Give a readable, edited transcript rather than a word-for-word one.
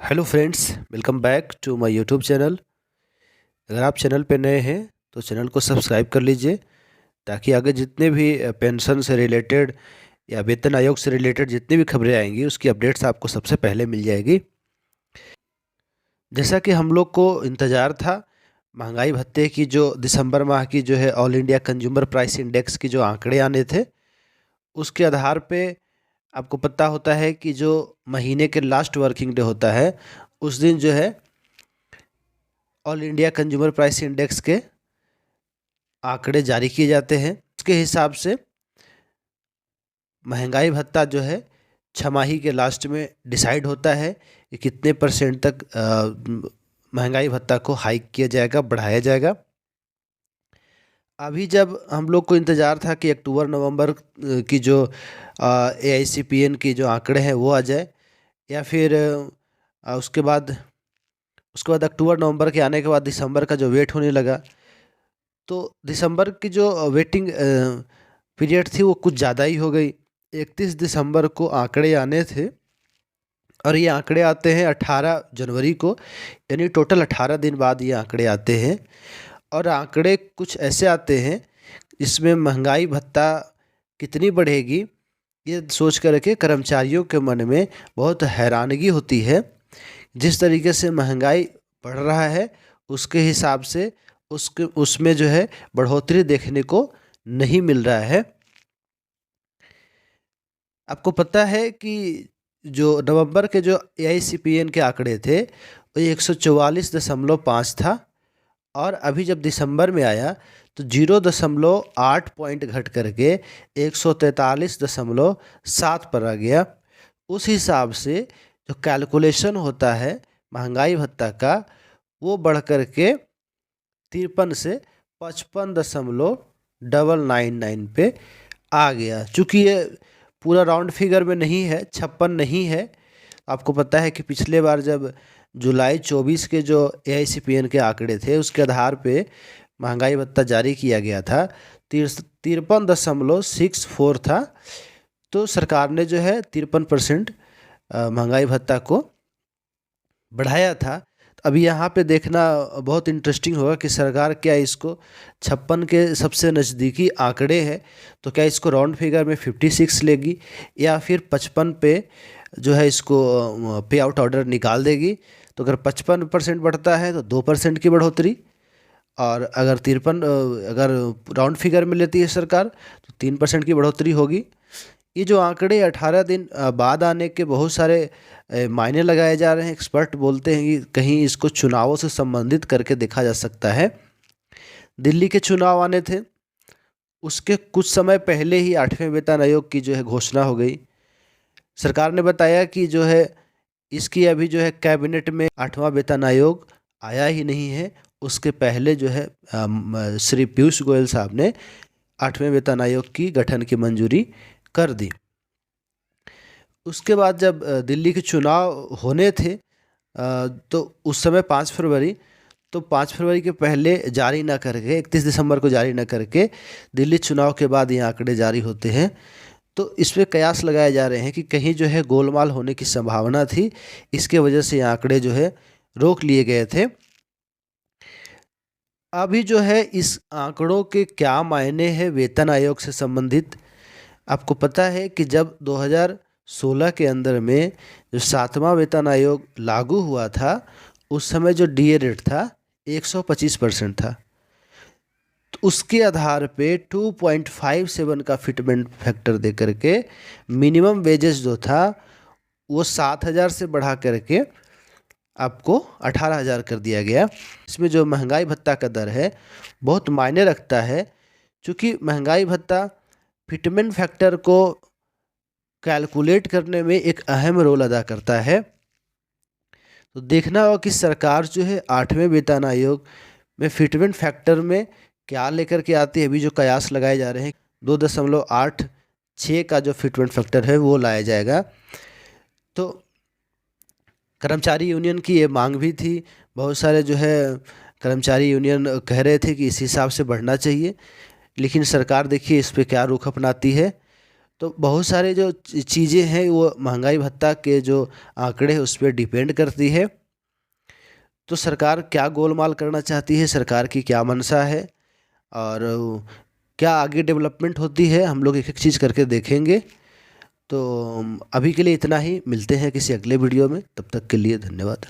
Hello friends, welcome back to my YouTube channel. अगर आप channel पे नए हैं तो चैनल को सब्सक्राइब कर लीजिए ताकि आगे जितने भी पेंशन से रिलेटेड या वेतन आयोग से रिलेटेड जितनी भी खबरें आएंगी उसकी अपडेट्स आपको सबसे पहले मिल जाएगी। जैसा कि हम लोग को इंतज़ार था, महंगाई भत्ते की जो दिसंबर माह की जो है all India consumer price index की जो आंकड़े आने थे, उसके आधार पे आपको पता होता है कि जो महीने के लास्ट वर्किंग डे होता है उस दिन जो है all India consumer price index के आंकड़े जारी किए जाते हैं। उसके हिसाब से महंगाई भत्ता जो है छमाही के लास्ट में डिसाइड होता है कि कितने परसेंट तक महंगाई भत्ता को हाइक किया जाएगा, बढ़ाया जाएगा। अभी जब हम लोग को इंतज़ार था कि अक्टूबर नवंबर की जो AICPN की जो आंकड़े हैं वो आ जाए, या फिर उसके बाद अक्टूबर नवंबर के आने के बाद दिसंबर का जो वेट होने लगा, तो दिसंबर की जो वेटिंग पीरियड थी वो कुछ ज़्यादा ही हो गई। 31 दिसंबर को आंकड़े आने थे और ये आंकड़े आते हैं 18 जनवरी को, यानी टोटल 18 दिन बाद ये आंकड़े आते हैं। और आंकड़े कुछ ऐसे आते हैं इसमें महंगाई भत्ता कितनी बढ़ेगी ये सोच कर के कर्मचारियों के मन में बहुत हैरानगी होती है। जिस तरीके से महंगाई बढ़ रहा है उसके हिसाब से उसमें जो है बढ़ोतरी देखने को नहीं मिल रहा है। आपको पता है कि जो नवंबर के जो AICPN के आंकड़े थे वो 144.5 था, और अभी जब दिसंबर में आया तो 0.8 पॉइंट घट करके 143.7 पर आ गया। उस हिसाब से जो कैलकुलेशन होता है महंगाई भत्ता का वो बढ़ कर के 53 से 55.999 पे आ गया। चूँकि ये पूरा राउंड फिगर में नहीं है, 56 नहीं है। आपको पता है कि पिछले बार जब जुलाई 24 के जो AICPN के आंकड़े थे उसके आधार पे महंगाई भत्ता जारी किया गया था, 53.64 था। तो सरकार ने जो है 53% महंगाई भत्ता को बढ़ाया था। अभी यहाँ पे देखना बहुत इंटरेस्टिंग होगा कि सरकार क्या इसको 56 के सबसे नज़दीकी आंकड़े हैं तो क्या इसको राउंड फिगर में 56 लेगी, या फिर 55 पे जो है इसको पे आउट ऑर्डर निकाल देगी। तो अगर 55% बढ़ता है तो 2% की बढ़ोतरी, और अगर 53 अगर राउंड फिगर में लेती है सरकार तो 3% की बढ़ोतरी होगी। ये जो आंकड़े 18 दिन बाद आने के बहुत सारे मायने लगाए जा रहे हैं। एक्सपर्ट बोलते हैं कि कहीं इसको चुनावों से संबंधित करके देखा जा सकता है। दिल्ली के चुनाव आने थे, उसके कुछ समय पहले ही 8वें वेतन आयोग की जो है घोषणा हो गई। सरकार ने बताया कि जो है इसकी अभी जो है कैबिनेट में 8वां वेतन आयोग आया ही नहीं है। उसके पहले जो है श्री पीयूष गोयल साहब ने 8वें वेतन आयोग की गठन की मंजूरी कर दी। उसके बाद जब दिल्ली के चुनाव होने थे तो उस समय 5 फरवरी, तो 5 फरवरी के पहले जारी ना करके 31 दिसंबर को जारी ना करके दिल्ली चुनाव के बाद ये आंकड़े जारी होते हैं। तो इस पर कयास लगाए जा रहे हैं कि कहीं जो है गोलमाल होने की संभावना थी, इसके वजह से ये आंकड़े जो है रोक लिए गए थे। अभी जो है इस आंकड़ों के क्या मायने हैं वेतन आयोग से संबंधित। आपको पता है कि जब 2016 के अंदर में जो 7वां वेतन आयोग लागू हुआ था उस समय जो DA रेट था 125% था। तो उसके आधार पे 2.57 का फिटमेंट फैक्टर दे करके मिनिमम वेजेस जो था वो 7,000 से बढ़ा करके आपको 18,000 कर दिया गया। इसमें जो महंगाई भत्ता का दर है बहुत मायने रखता है, क्योंकि महंगाई भत्ता फिटमेंट फैक्टर को कैलकुलेट करने में एक अहम रोल अदा करता है। तो देखना होगा कि सरकार जो है 8वें वेतन आयोग में फिटमेंट फैक्टर में क्या लेकर के आती है। अभी जो कयास लगाए जा रहे हैं 2.86 का जो फिटमेंट फैक्टर है वो लाया जाएगा। तो कर्मचारी यूनियन की ये मांग भी थी, बहुत सारे जो है कर्मचारी यूनियन कह रहे थे कि इस हिसाब से बढ़ना चाहिए, लेकिन सरकार देखिए इस पे क्या रुख अपनाती है। तो बहुत सारे जो चीज़ें हैं वो महंगाई भत्ता के जो आंकड़े हैं उस पर डिपेंड करती है। तो सरकार क्या गोलमाल करना चाहती है, सरकार की क्या मंशा है और क्या आगे डेवलपमेंट होती है, हम लोग एक एक चीज़ करके देखेंगे। तो अभी के लिए इतना ही, मिलते हैं किसी अगले वीडियो में, तब तक के लिए धन्यवाद।